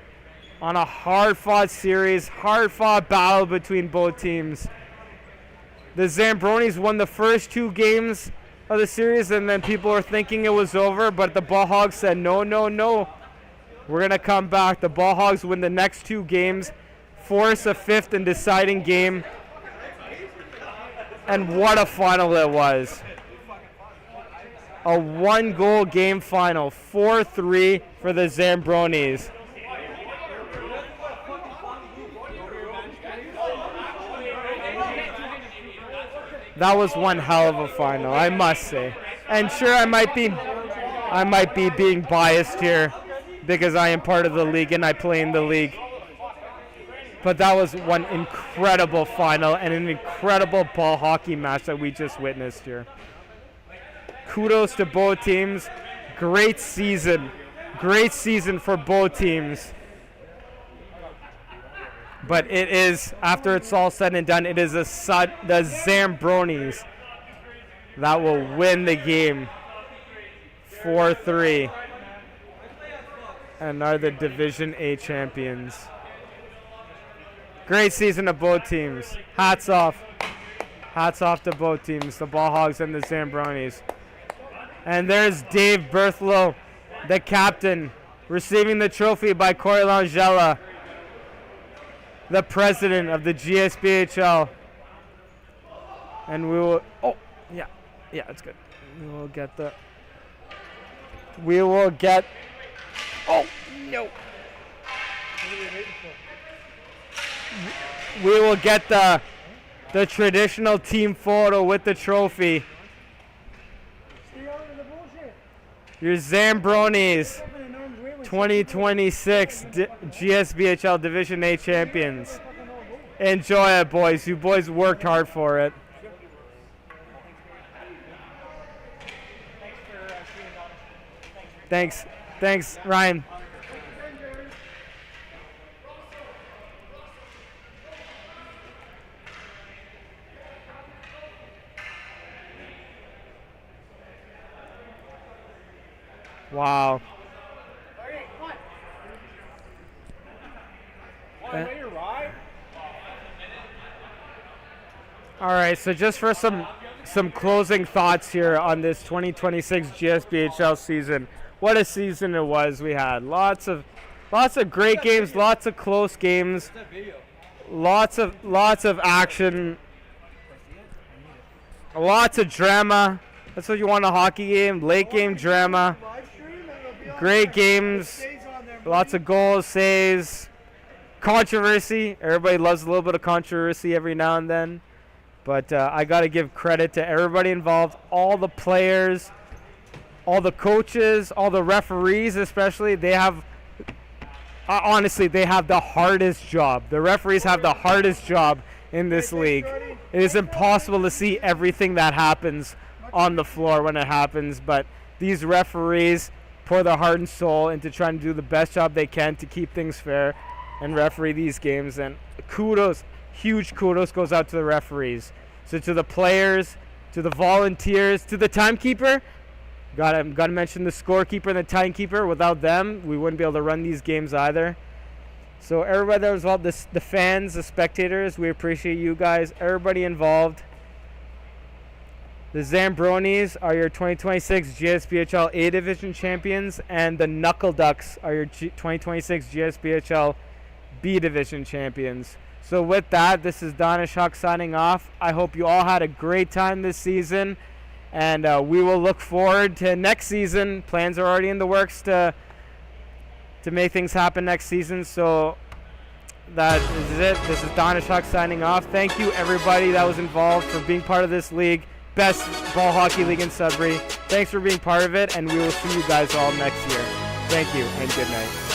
Speaker 1: on a hard-fought series, hard-fought battle between both teams. The Zambronis won the first 2 games of the series, and then people were thinking it was over, but the Ball Hogs said, no, no, no. We're going to come back. The Ball Hogs win the next 2 games, force a 5th and deciding game. And what a final it was. A 1-goal game final, 4-3 for the Zambronis. That was one hell of a final, I must say. And sure, I might be being biased here, because I am part of the league and I play in the league. But that was one incredible final and an incredible ball hockey match that we just witnessed here. Kudos to both teams. Great season. Great season for both teams. But it is, after it's all said and done, it is the Zambronis that will win the game 4-3. And are the Division A champions. Great season of both teams. Hats off. Hats off to both teams, the Ball Hogs and the Zambronis. And there's Dave Berthlow, the captain, receiving the trophy by Corey Langella, the president of the GSBHL. And we will, yeah, it's good. We will get, oh, no. We will get the traditional team photo with the trophy. Your Zambronis 2026 GSBHL Division A champions. Enjoy it, boys. You boys worked hard for it. Thanks, Ryan. Wow. All right, so just for some closing thoughts here on this 2026 GSBHL season. What a season it was. We had lots of great games, lots of close games, lots of action, lots of drama. That's what you want in a hockey game, late game drama. Great games, lots of goals, saves, controversy. Everybody loves a little bit of controversy every now and then. But I got to give credit to everybody involved, all the players, all the coaches, all the referees especially. They have, honestly, they have the hardest job. The referees have the hardest job in this league. It is impossible to see everything that happens on the floor when it happens, but these referees pour their heart and soul into trying to do the best job they can to keep things fair and referee these games. And kudos. Huge kudos goes out to the referees. So to the players, to the volunteers, to the timekeeper. Got to mention the scorekeeper and the timekeeper. Without them, we wouldn't be able to run these games either. So everybody that was involved, the fans, the spectators, we appreciate you guys. Everybody involved. The Zambronis are your 2026 GSBHL A Division champions, and the Knuckle Ducks are your 2026 GSBHL B Division champions. So with that, this is Danish Huck signing off. I hope you all had a great time this season, and we will look forward to next season. Plans are already in the works to make things happen next season. So that is it. This is Danish Huck signing off. Thank you, everybody that was involved, for being part of this league. Best ball hockey league in Sudbury. Thanks for being part of it, and we will see you guys all next year. Thank you, and good night.